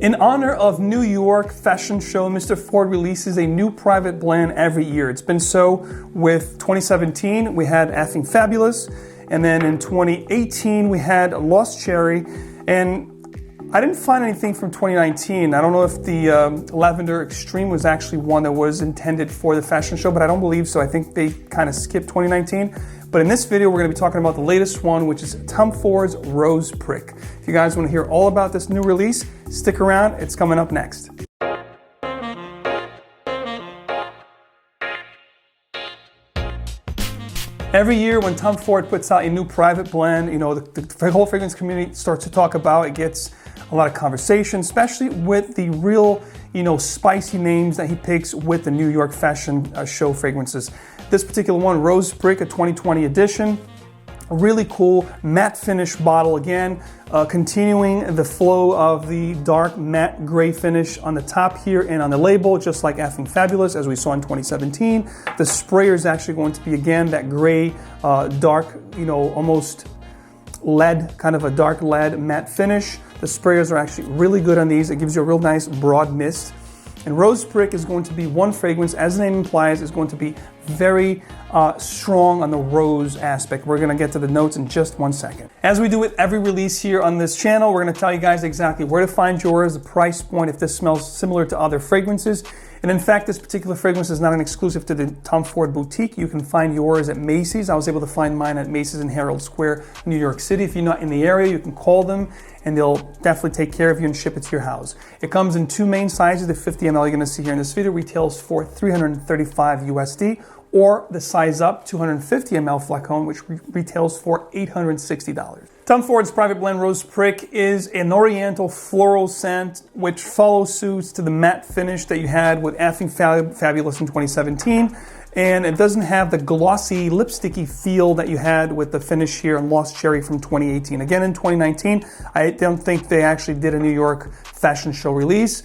In honor of New York Fashion Show, Mr. Ford releases a new private blend every year. It's been so with 2017, we had Effing Fabulous, and then in 2018, we had Lost Cherry, and I didn't find anything from 2019. I don't know if the Lavender Extreme was actually one that was intended for the fashion show, but I don't believe so. I think they kind of skipped 2019. But in this video, we're going to be talking about the latest one, which is Tom Ford's Rose Prick. If you guys want to hear all about this new release, stick around. It's coming up next. Every year when Tom Ford puts out a new private blend, you know, the whole fragrance community starts to talk about it, gets a lot of conversation, especially with the real, you know, spicy names that he picks with the New York Fashion Show fragrances. This particular one, Rose Prick, a 2020 edition. A really cool matte finish bottle again, continuing the flow of the dark matte gray finish on the top here and on the label, just like Effing Fabulous as we saw in 2017. The sprayer is actually going to be again that gray, dark, you know, almost lead, kind of a dark lead matte finish. The sprayers are actually really good on these. It gives you a real nice broad mist. And Rose Prick is going to be one fragrance, as the name implies, is going to be very strong on the rose aspect. We're going to get to the notes in just one second. As we do with every release here on this channel, we're going to tell you guys exactly where to find yours, the price point, if this smells similar to other fragrances. And in fact, this particular fragrance is not an exclusive to the Tom Ford boutique. You can find yours at Macy's. I was able to find mine at Macy's in Herald Square, New York City. If you're not in the area, you can call them and they'll definitely take care of you and ship it to your house. It comes in two main sizes. The 50 ml you're going to see here in this video retails for $335 USD, or the size up 250 ml flacon, which retails for $860. Tom Ford's private blend Rose Prick is an oriental floral scent which follows suit to the matte finish that you had with Effing Fabulous in 2017. And it doesn't have the glossy, lipsticky feel that you had with the finish here in Lost Cherry from 2018. Again, in 2019, I don't think they actually did a New York Fashion Show release.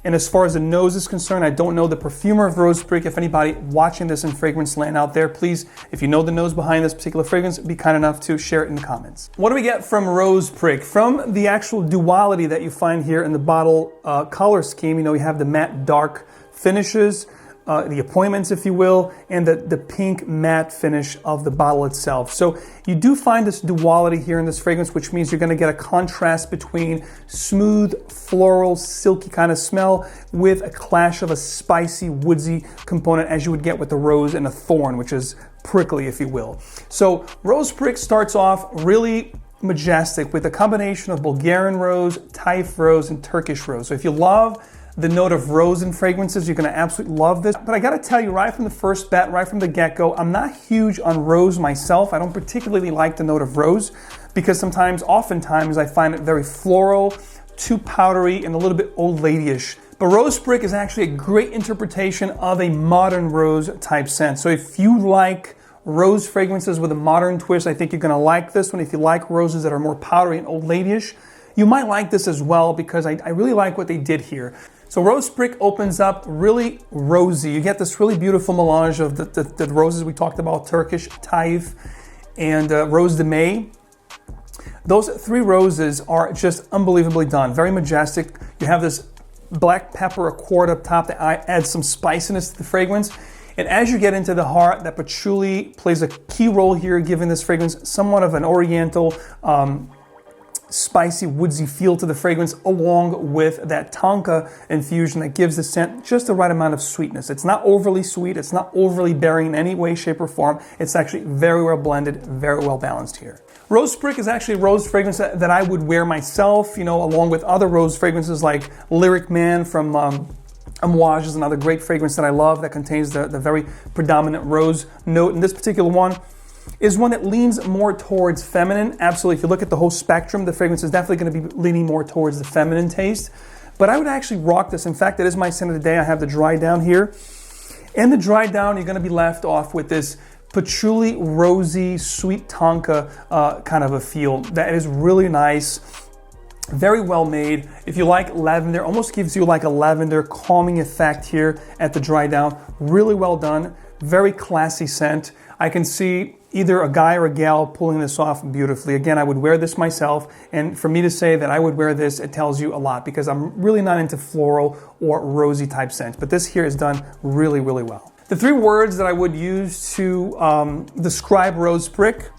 And as far as the nose is concerned, I don't know the perfumer of Rose Prick. If anybody watching this in fragrance land out there, please, if you know the nose behind this particular fragrance, be kind enough to share it in the comments. What do we get from Rose Prick? From the actual duality that you find here in the bottle color scheme, you know, you have the matte dark finishes, the appointments, if you will, and the pink matte finish of the bottle itself. So you do find this duality here in this fragrance, which means you're going to get a contrast between smooth, floral, silky kind of smell with a clash of a spicy, woodsy component as you would get with the rose and a thorn, which is prickly, if you will. So Rose Prick starts off really majestic with a combination of Bulgarian rose, Taif rose, and Turkish rose. So if you love the note of rose in fragrances, you're going to absolutely love this. But I got to tell you, right from the first bat, right from the get-go, I'm not huge on rose myself. I don't particularly like the note of rose because oftentimes I find it very floral, too powdery, and a little bit old lady-ish. But Rose Prick is actually a great interpretation of a modern rose type scent. So if you like rose fragrances with a modern twist, I think you're going to like this one. If you like roses that are more powdery and old lady-ish, you might like this as well because I really like what they did here. So Rose Prick opens up really rosy. You get this really beautiful melange of the roses we talked about, Turkish, Taif, and Rose de May. Those three roses are just unbelievably done, very majestic. You have this black pepper accord up top that adds some spiciness to the fragrance. And as you get into the heart, that patchouli plays a key role here, giving this fragrance somewhat of an oriental, spicy, woodsy feel to the fragrance, along with that tonka infusion that gives the scent just the right amount of sweetness. It's not overly sweet, it's not overly bearing in any way, shape, or form. It's actually very well blended, very well balanced here. Rose Prick is actually a rose fragrance that I would wear myself, you know, along with other rose fragrances like Lyric Man from Amouage is another great fragrance that I love that contains the very predominant rose note. And this particular one is one that leans more towards feminine. Absolutely, if you look at the whole spectrum, the fragrance is definitely going to be leaning more towards the feminine taste. But I would actually rock this. In fact, it is my scent of the day. I have the dry down here. In the dry down, you're going to be left off with this patchouli, rosy, sweet tonka kind of a feel that is really nice. Very well made. If you like lavender, almost gives you like a lavender calming effect here at the dry down. Really well done. Very classy scent. I can see either a guy or a gal pulling this off beautifully. Again, I would wear this myself, and for me to say that I would wear this, it tells you a lot, because I'm really not into floral or rosy type scents, but this here is done really, really well. The 3 words that I would use to describe Rose Prick: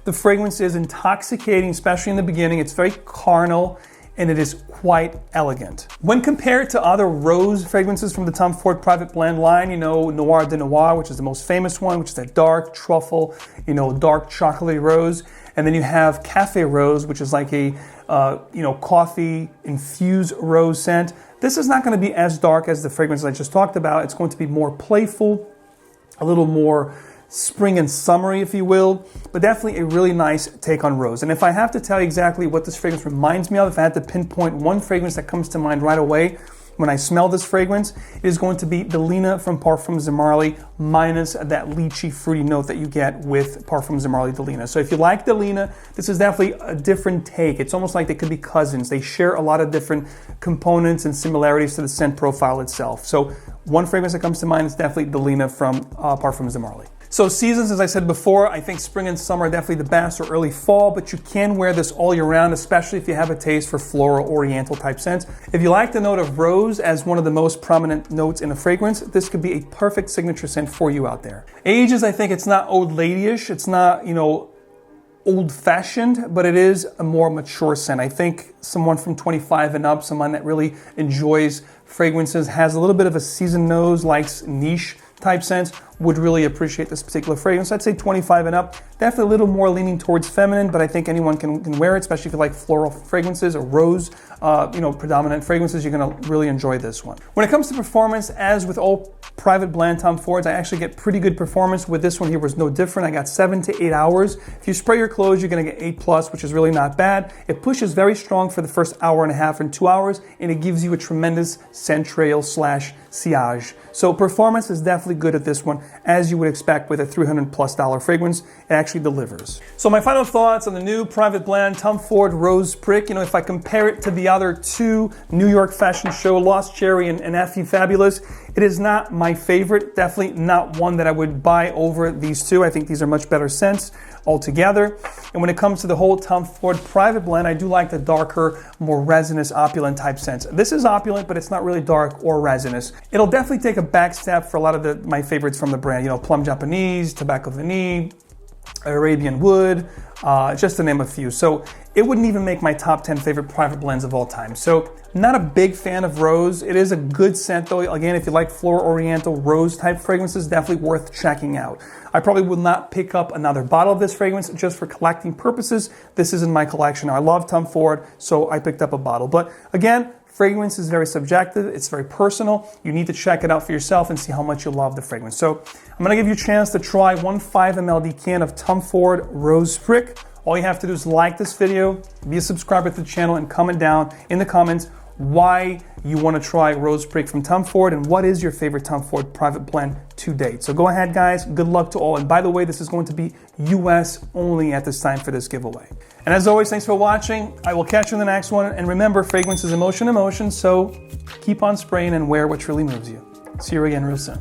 the fragrance is intoxicating, especially in the beginning. It's very carnal, and it is quite elegant. When compared to other rose fragrances from the Tom Ford Private Blend line, you know, Noir de Noir, which is the most famous one, which is that dark truffle, you know, dark chocolatey rose. And then you have Cafe Rose, which is like a, coffee infused rose scent. This is not gonna be as dark as the fragrances I just talked about. It's going to be more playful, a little more spring and summery, if you will, but definitely a really nice take on rose. And if I have to tell you exactly what this fragrance reminds me of, if I had to pinpoint one fragrance that comes to mind right away when I smell this fragrance, it is going to be Delina from Parfums de Marly, minus that lychee fruity note that you get with Parfums de Marly Delina. So if you like Delina, this is definitely a different take. It's almost like they could be cousins. They share a lot of different components and similarities to the scent profile itself. So one fragrance that comes to mind is definitely Delina from Parfums de Marly. So seasons, as I said before, I think spring and summer are definitely the best, or early fall, but you can wear this all year round, especially if you have a taste for floral oriental type scents. If you like the note of rose as one of the most prominent notes in a fragrance, this could be a perfect signature scent for you out there. Ages, I think it's not old ladyish, it's not, old-fashioned, but it is a more mature scent. I think someone from 25 and up, someone that really enjoys fragrances, has a little bit of a seasoned nose, likes niche type scents, would really appreciate this particular fragrance. I'd say 25 and up. Definitely a little more leaning towards feminine, but I think anyone can wear it, especially if you like floral fragrances or rose, predominant fragrances. You're gonna really enjoy this one. When it comes to performance, as with all private blend Tom Fords, I actually get pretty good performance. With this one here was no different. I got 7 to 8 hours. If you spray your clothes, you're gonna get 8+, which is really not bad. It pushes very strong for the first hour and a half and 2 hours, and it gives you a tremendous scent trail / sillage. So performance is definitely good at this one, as you would expect with a $300+ fragrance. It actually delivers. So my final thoughts on the new private blend Tom Ford Rose Prick. If I compare it to the other 2 New York Fashion Show, Lost Cherry and Effie Fabulous, it is not my favorite. Definitely not one that I would buy over these 2. I think these are much better scents altogether. And when it comes to the whole Tom Ford Private Blend, I do like the darker, more resinous, opulent type scents. This is opulent, but it's not really dark or resinous. It'll definitely take a back step for a lot of my favorites from the brand. Plum Japanese, Tobacco Vanille, Arabian Wood, just to name a few. So it wouldn't even make my top 10 favorite private blends of all time. So not a big fan of rose. It is a good scent though. Again, if you like floral oriental rose type fragrances, definitely worth checking out. I probably would not pick up another bottle of this fragrance just for collecting purposes. This is in my collection. I love Tom Ford, so I picked up a bottle. But again, fragrance is very subjective. It's very personal. You need to check it out for yourself and see how much you love the fragrance. So I'm gonna give you a chance to try one 5 ml decant of Tom Ford Rose Prick. All you have to do is like this video, be a subscriber to the channel, and comment down in the comments why you want to try Rose Prick from Tom Ford and what is your favorite Tom Ford private blend to date. So go ahead, guys. Good luck to all. And by the way, this is going to be US only at this time for this giveaway. And as always, thanks for watching. I will catch you in the next one. And remember, fragrance is emotion, so keep on spraying and wear what truly moves you. See you again real soon.